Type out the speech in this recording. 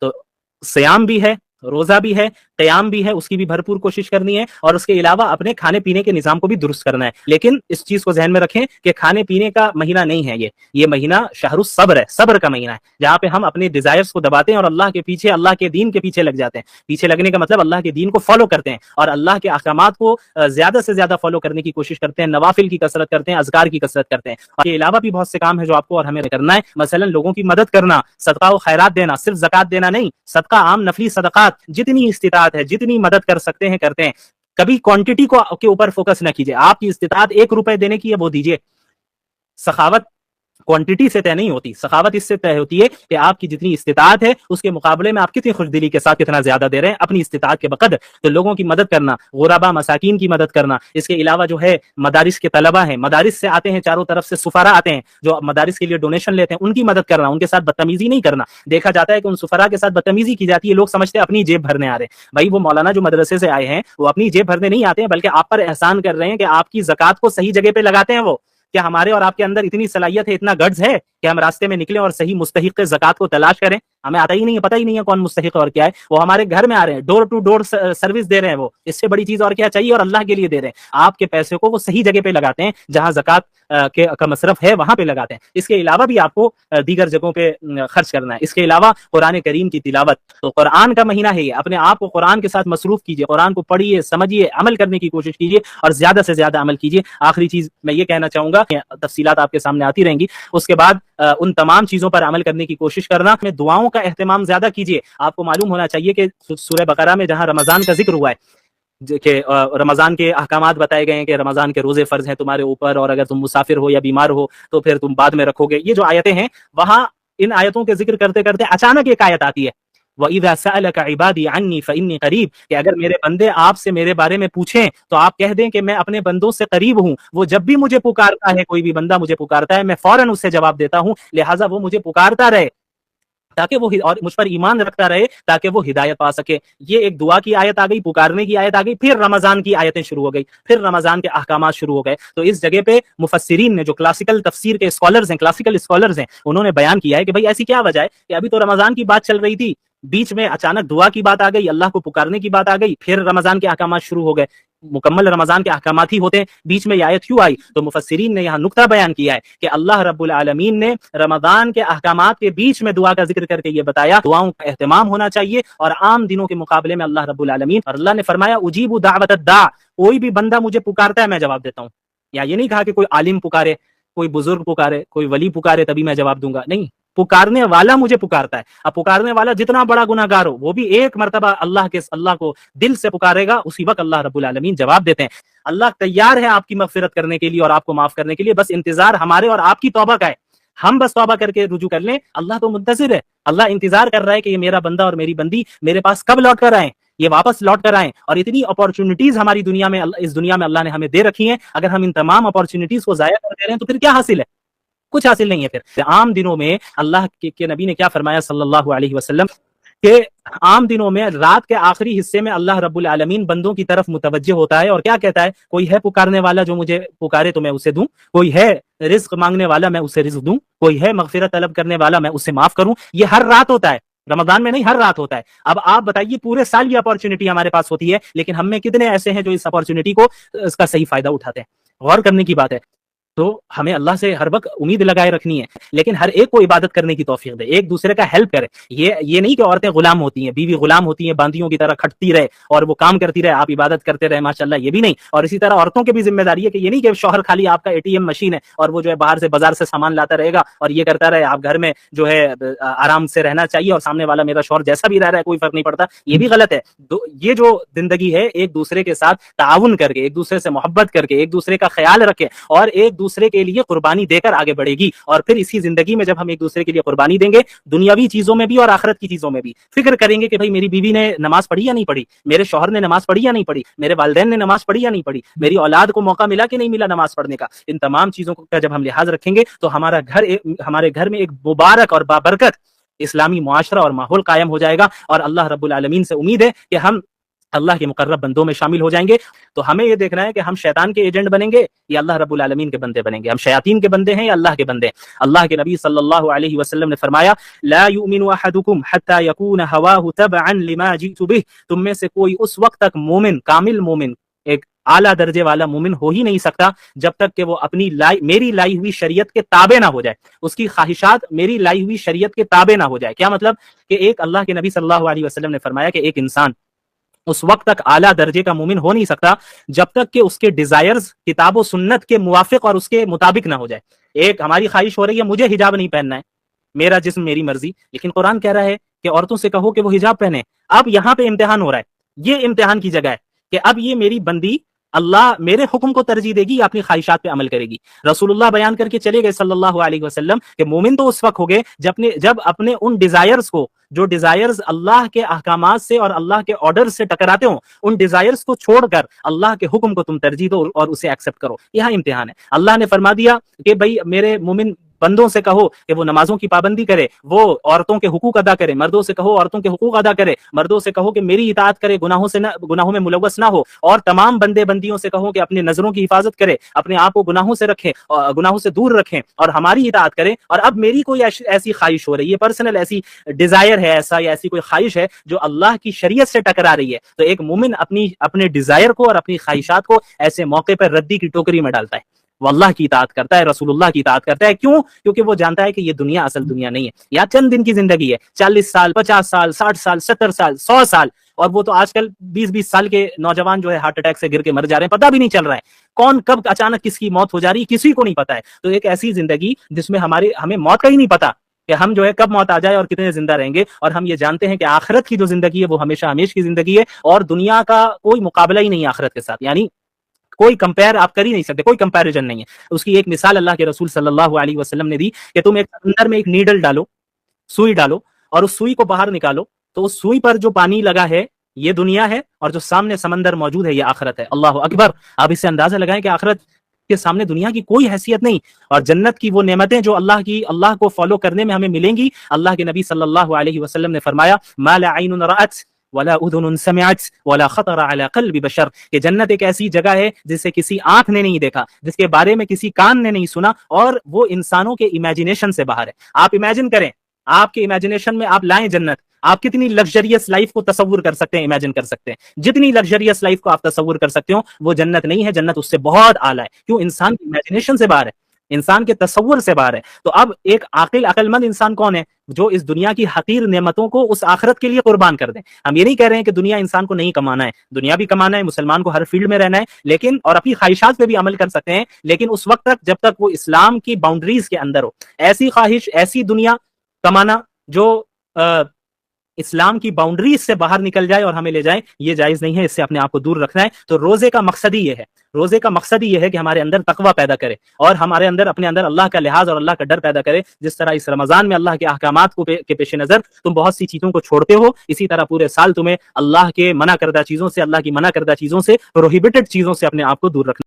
تو سیام بھی ہے، روزہ بھی ہے، قیام بھی ہے، اس کی بھی بھرپور کوشش کرنی ہے، اور اس کے علاوہ اپنے کھانے پینے کے نظام کو بھی درست کرنا ہے. لیکن اس چیز کو ذہن میں رکھیں کہ کھانے پینے کا مہینہ نہیں ہے یہ مہینہ شہر الصبر ہے، صبر کا مہینہ ہے، جہاں پہ ہم اپنے ڈیزائرز کو دباتے ہیں اور اللہ کے پیچھے، اللہ کے دین کے پیچھے لگ جاتے ہیں. پیچھے لگنے کا مطلب اللہ کے دین کو فالو کرتے ہیں اور اللہ کے احکامات کو زیادہ سے زیادہ فالو کرنے کی کوشش کرتے ہیں، نوافل کی کثرت کرتے ہیں، اذکار کی کثرت کرتے ہیں. اور کے علاوہ بھی بہت سے کام ہیں جو آپ کو اور ہمیں کرنا ہے، مثلا لوگوں کی مدد کرنا، صدقہ و خیرات دینا، صرف زکات دینا نہیں، صدقہ عام نفلی صدقات جتنی استطاعت ہے، جتنی مدد کر سکتے ہیں کرتے ہیں. کبھی کوانٹٹی کو کے اوپر فوکس نہ کیجیے، آپ کی استطاعت 1 روپے دینے کی ہے وہ دیجیے. سخاوت کوانٹٹی سے طے نہیں ہوتی، سخاوت اس سے طے ہوتی ہے کہ آپ کی جتنی استطاعت ہے اس کے مقابلے میں آپ کتنی خوش دلی کے ساتھ کتنا زیادہ دے رہے ہیں اپنی استطاعت کے بقدر. تو لوگوں کی مدد کرنا، غربا مساکین کی مدد کرنا. اس کے علاوہ جو ہے مدارس کے طلبہ ہیں، مدارس سے آتے ہیں، چاروں طرف سے سفراء آتے ہیں جو مدارس کے لیے ڈونیشن لیتے ہیں، ان کی مدد کرنا، ان کے ساتھ بدتمیزی نہیں کرنا. دیکھا جاتا ہے کہ ان سفراء کے ساتھ بدتمیزی کی جاتی ہے، لوگ سمجھتے ہیں اپنی جیب بھرنے آ رہے ہیں. بھائی وہ مولانا جو مدرسے سے آئے ہیں وہ اپنی جیب بھرنے نہیں آتے ہیں، بلکہ آپ پر احسان کر رہے ہیں کہ آپ کی زکات کو صحیح جگہ پہ لگاتے ہیں. وہ کیا ہمارے اور آپ کے اندر اتنی صلاحیت ہے، اتنا گٹس ہے کہ ہم راستے میں نکلیں اور صحیح مستحق زکات کو تلاش کریں؟ ہمیں آتا ہی نہیں ہے، پتہ ہی نہیں ہے کون مستحق اور کیا ہے. وہ ہمارے گھر میں آ رہے ہیں، ڈور ٹو ڈور سروس دے رہے ہیں، وہ اس سے بڑی چیز اور کیا چاہیے؟ اور اللہ کے لیے دے رہے ہیں. آپ کے پیسے کو وہ صحیح جگہ پہ لگاتے ہیں، جہاں زکات کا مصرف ہے وہاں پہ لگاتے ہیں. اس کے علاوہ بھی آپ کو دیگر جگہوں پہ خرچ کرنا ہے. اس کے علاوہ قرآن کریم کی تلاوت، تو قرآن کا مہینہ ہے یہ، اپنے آپ کو قرآن کے ساتھ مصروف کیجیے، قرآن کو پڑھیے، سمجھیے، عمل کرنے کی کوشش کیجیے اور زیادہ سے زیادہ عمل کیجیے. آخری چیز میں یہ کہنا چاہوں گا، تفصیلات آپ کے سامنے آتی رہیں گی، اس کے بعد ان تمام چیزوں پر عمل کرنے کی کوشش کرنا. میں دعاؤں کا اہتمام زیادہ کیجیے. آپ کو معلوم ہونا چاہیے کہ سورہ بقرہ میں جہاں رمضان کا ذکر ہوا ہے کہ رمضان کے احکامات بتائے گئے ہیں کہ رمضان کے روزے فرض ہیں تمہارے اوپر، اور اگر تم مسافر ہو یا بیمار ہو تو پھر تم بعد میں رکھو گے. یہ جو آیتیں ہیں وہاں ان آیتوں کے ذکر کرتے کرتے اچانک ایک آیت آتی ہے، وَإِذَا سَأَلَكَ عِبَادِي عَنِّي فَإِنِّي قَرِيبٌ، کہ اگر میرے بندے آپ سے میرے بارے میں پوچھیں تو آپ کہہ دیں کہ میں اپنے بندوں سے قریب ہوں. وہ جب بھی مجھے پکارتا ہے، کوئی بھی بندہ مجھے پکارتا ہے، میں فوراً اس سے جواب دیتا ہوں. لہٰذا وہ مجھے پکارتا رہے تاکہ وہ اور مجھ پر ایمان رکھتا رہے تاکہ وہ ہدایت پا سکے. یہ ایک دعا کی آیت آ گئی، پکارنے کی آیت آ گئی، پھر رمضان کی آیتیں شروع ہو گئی، پھر رمضان کے احکامات شروع ہو گئے. تو اس جگہ پہ مفسرین نے، جو کلاسیکل تفسیر کے اسکالرز ہیں، کلاسیکل اسکالرز ہیں، انہوں نے بیان کیا ہے کہ بھائی ایسی کیا وجہ ہے کہ ابھی تو رمضان کی بات چل رہی تھی، بیچ میں اچانک دعا کی بات آ گئی، اللہ کو پکارنے کی بات آ گئی، پھر رمضان کے احکامات شروع ہو گئے. مکمل رمضان کے احکامات ہی ہوتے ہیں، بیچ میں یہ آیت کیوں آئی؟ تو مفسرین نے یہاں نقطہ بیان کیا ہے کہ اللہ رب العالمین نے رمضان کے احکامات کے بیچ میں دعا کا ذکر کر کے یہ بتایا دعاؤں کا اہتمام ہونا چاہیے، اور عام دنوں کے مقابلے میں اللہ رب العالمین، اور اللہ نے فرمایا اجیب دعوت الداع، کوئی بھی بندہ مجھے پکارتا ہے میں جواب دیتا ہوں. یا یہ نہیں کہا کہ کوئی عالم پکارے، کوئی بزرگ پکارے، کوئی ولی پکارے تبھی میں جواب دوں گا، نہیں، پکارنے والا مجھے پکارتا ہے. اب پکارنے والا جتنا بڑا گناہگار ہو، وہ بھی ایک مرتبہ اللہ کو دل سے پکارے گا، اسی وقت اللہ رب العالمین جواب دیتے ہیں. اللہ تیار ہے آپ کی مغفرت کرنے کے لیے اور آپ کو معاف کرنے کے لیے، بس انتظار ہمارے اور آپ کی توبہ کا ہے. ہم بس توبہ کر کے رجوع کر لیں، اللہ تو منتظر ہے، اللہ انتظار کر رہا ہے کہ یہ میرا بندہ اور میری بندی میرے پاس کب لوٹ کر آئیں، یہ واپس لوٹ کر آئیں. اور اتنی اپارچونٹیز ہماری دنیا میں، اس دنیا میں اللہ نے ہمیں دے رکھی ہیں، اگر ہم ان تمام اپارچونٹیز کو ضائع کر دے رہے ہیں تو پھر کیا حاصل ہے؟ کچھ حاصل نہیں ہے. پھر عام دنوں میں اللہ کے نبی نے کیا فرمایا صلی اللہ علیہ وسلم کہ عام دنوں میں رات کے آخری حصے میں اللہ رب العالمین بندوں کی طرف متوجہ ہوتا ہے اور کیا کہتا ہے؟ کوئی ہے پکارنے والا جو مجھے پکارے تو میں اسے دوں، کوئی ہے رزق مانگنے والا میں اسے رزق دوں، کوئی ہے مغفرت طلب کرنے والا میں اسے معاف کروں. یہ ہر رات ہوتا ہے، رمضان میں نہیں، ہر رات ہوتا ہے. اب آپ بتائیے پورے سال یہ اپارچونٹی ہمارے پاس ہوتی ہے، لیکن ہم میں کتنے ایسے ہیں جو اس اپارچونٹی کو، اس کا صحیح فائدہ اٹھاتے ہیں؟ غور کرنے کی بات ہے. تو ہمیں اللہ سے ہر وقت امید لگائے رکھنی ہے، لیکن ہر ایک کو عبادت کرنے کی توفیق دے، ایک دوسرے کا ہیلپ کرے. یہ نہیں کہ عورتیں غلام ہوتی ہیں، بیوی غلام ہوتی ہیں، باندیوں کی طرح کھٹتی رہے اور وہ کام کرتی رہے، آپ عبادت کرتے رہے، ماشاءاللہ، یہ بھی نہیں. اور اسی طرح عورتوں کی بھی ذمہ داری ہے کہ یہ نہیں کہ شوہر خالی آپ کا ATM مشین ہے اور وہ جو ہے باہر سے بازار سے سامان لاتا رہے گا اور یہ کرتا رہے. آپ گھر میں جو ہے آرام سے رہنا چاہیے اور سامنے والا میرا شوہر جیسا بھی رہ رہا ہے کوئی فرق نہیں پڑتا، یہ بھی غلط ہے. یہ جو زندگی ہے ایک دوسرے کے ساتھ تعاون کر کے، ایک دوسرے سے محبت کر کے، ایک دوسرے کا خیال رکھے اور ایک دوسرے کے لیے قربانی دے کر آگے بڑھے گی. اور پھر اسی زندگی میں جب ہم ایک دوسرے کے لیے قربانی دیں گے، دنیاوی چیزوں میں بھی اور آخرت کی چیزوں میں بھی فکر کریں گے کہ بھائی میری بیوی نے نماز پڑھی یا نہیں پڑھی، میرے شوہر نے نماز پڑھی یا نہیں پڑھی، میرے والدین نے نماز پڑھی یا نہیں پڑھی، میری اولاد کو موقع ملا کہ نہیں ملا نماز پڑھنے کا. ان تمام چیزوں کا جب ہم لحاظ رکھیں گے تو ہمارے گھر میں ایک مبارک اور بابرکت اسلامی معاشرہ اور ماحول قائم ہو جائے گا. اور اللہ رب العالمین سے امید ہے کہ ہم اللہ کے مقرب بندوں میں شامل ہو جائیں گے۔ تو ہمیں یہ دیکھنا ہے کہ ہم شیطان کے ایجنٹ بنیں گے یا اللہ رب العالمین کے بندے بنیں گے، ہم شیاطین کے بندے ہیں یا اللہ کے بندے ہیں۔ اللہ کے نبی صلی اللہ علیہ وسلم نے فرمایا لا یؤمن احدکم حتی یکون ہواہ تبعا لما جئت بہ، تم میں سے کوئی اس وقت تک مومن، کامل مومن، ایک اعلیٰ درجے والا مومن ہو ہی نہیں سکتا جب تک کہ وہ اپنی میری لائی ہوئی شریعت کے تابع نہ ہو جائے، اس کی خواہشات میری لائی ہوئی شریعت کے تابع نہ ہو جائے۔ کیا مطلب؟ کہ ایک اللہ کے نبی صلی اللہ علیہ وسلم نے فرمایا کہ ایک انسان اس وقت تک اعلیٰ درجے کا مومن ہو نہیں سکتا جب تک کہ اس کے ڈیزائرز کتاب و سنت کے موافق اور اس کے مطابق نہ ہو جائے۔ ایک ہماری خواہش ہو رہی ہے مجھے حجاب نہیں پہننا ہے، میرا جسم میری مرضی، لیکن قرآن کہہ رہا ہے کہ عورتوں سے کہو کہ وہ حجاب پہنے۔ اب یہاں پہ امتحان ہو رہا ہے، یہ امتحان کی جگہ ہے کہ اب یہ میری بندی اللہ میرے حکم کو ترجیح دے گی یا اپنی خواہشات پہ عمل کرے گی۔ رسول اللہ بیان کر کے چلے گئے صلی اللہ علیہ وسلم کہ مومن تو اس وقت ہو گئے جب اپنے ان ڈیزائرز کو، جو ڈیزائرز اللہ کے احکامات سے اور اللہ کے آرڈر سے ٹکراتے ہوں، ان ڈیزائرز کو چھوڑ کر اللہ کے حکم کو تم ترجیح دو اور اسے ایکسپٹ کرو۔ یہاں امتحان ہے۔ اللہ نے فرما دیا کہ بھائی میرے مومن بندوں سے کہو کہ وہ نمازوں کی پابندی کرے، وہ عورتوں کے حقوق ادا کرے، مردوں سے کہو عورتوں کے حقوق ادا کرے، مردوں سے کہو کہ میری اطاعت کرے، گناہوں میں ملوث نہ ہو، اور تمام بندے بندیوں سے کہو کہ اپنے نظروں کی حفاظت کرے، اپنے آپ کو گناہوں سے رکھیں، گناہوں سے دور رکھیں اور ہماری اطاعت کریں۔ اور اب میری کوئی ایسی خواہش ہو رہی ہے، پرسنل ایسی ڈیزائر ہے ایسا یا ایسی کوئی خواہش ہے جو اللہ کی شریعت سے ٹکرا رہی ہے، تو ایک مومن اپنے ڈیزائر کو اور اپنی خواہشات کو ایسے موقع پر ردی کی ٹوکری میں ڈالتا ہے، وہ اللہ کی اطاعت کرتا ہے، رسول اللہ کی اطاعت کرتا ہے۔ کیوں؟ کیونکہ وہ جانتا ہے کہ یہ دنیا اصل دنیا نہیں ہے، یا چند دن کی زندگی ہے، 40 سال، 50 سال، 60 سال، 70 سال، 100 سال، اور وہ تو آج کل 20 سال کے نوجوان جو ہے ہارٹ اٹیک سے گر کے مر جا رہے ہیں، پتہ بھی نہیں چل رہا ہے کون کب اچانک کس کی موت ہو جا رہی ہے، کسی کو نہیں پتا ہے۔ تو ایک ایسی زندگی جس میں ہمیں موت کا ہی نہیں پتا کہ ہم جو ہے کب موت آ جائے اور کتنے زندہ رہیں گے، اور ہم یہ جانتے ہیں کہ آخرت کی جو زندگی ہے وہ ہمیشہ ہمیشہ کی زندگی ہے، اور دنیا کا کوئی مقابلہ ہی نہیں آخرت کے ساتھ، یعنی کوئی کمپیئر آپ کر ہی نہیں سکتے، کوئی کمپیریزن نہیں ہے۔ اس کی ایک مثال اللہ کے رسول صلی اللہ علیہ وسلم نے دی کہ تم اندر میں ایک نیڈل ڈالو، سوئی ڈالو، اور اس سوئی کو باہر نکالو، تو اس سوئی پر جو پانی لگا ہے یہ دنیا ہے، اور جو سامنے سمندر موجود ہے یہ آخرت ہے۔ اللہ اکبر! آپ اس سے اندازہ لگائیں کہ آخرت کے سامنے دنیا کی کوئی حیثیت نہیں، اور جنت کی وہ نعمتیں جو اللہ کو فالو کرنے میں ہمیں ملیں گی۔ اللہ کے نبی صلی اللہ علیہ وسلم نے فرمایا ما لا عین رأت ولا اذن سمعت ولا خطر على قلب بشر، کہ جنت ایک ایسی جگہ ہے جسے کسی آنکھ نے نہیں دیکھا، جس کے بارے میں کسی کان نے نہیں سنا، اور وہ انسانوں کے امیجنیشن سے باہر ہے۔ آپ امیجن کریں، آپ کے امیجنیشن میں آپ لائیں جنت، آپ کتنی لگژریس لائف کو تصور کر سکتے ہیں، امیجن کر سکتے ہیں، جتنی لگژریس لائف کو آپ تصور کر سکتے ہو وہ جنت نہیں ہے، جنت اس سے بہت اعلیٰ ہے۔ کیوں؟ انسان کی امیجنیشن سے باہر ہے، انسان کے تصور سے باہر ہے۔ تو اب ایک عقل مند انسان کون ہے؟ جو اس دنیا کی حقیر نعمتوں کو اس آخرت کے لیے قربان کر دیں۔ ہم یہ نہیں کہہ رہے ہیں کہ دنیا انسان کو نہیں کمانا ہے، دنیا بھی کمانا ہے، مسلمان کو ہر فیلڈ میں رہنا ہے، لیکن اور اپنی خواہشات پہ بھی عمل کر سکتے ہیں، لیکن اس وقت تک جب تک وہ اسلام کی باؤنڈریز کے اندر ہو۔ ایسی خواہش، ایسی دنیا کمانا جو اسلام کی باؤنڈریز سے باہر نکل جائے اور ہمیں لے جائے، یہ جائز نہیں ہے، اس سے اپنے آپ کو دور رکھنا ہے۔ تو روزے کا مقصد ہی یہ ہے، روزے کا مقصد ہی یہ ہے کہ ہمارے اندر تقوی پیدا کرے، اور ہمارے اندر اپنے اندر اللہ کا لحاظ اور اللہ کا ڈر پیدا کرے۔ جس طرح اس رمضان میں اللہ کے احکامات کے پیش نظر تم بہت سی چیزوں کو چھوڑتے ہو، اسی طرح پورے سال تمہیں اللہ کے منع کردہ چیزوں سے، اللہ کی منع کردہ چیزوں سے، پروہیبٹڈ چیزوں سے اپنے آپ کو دور رکھنا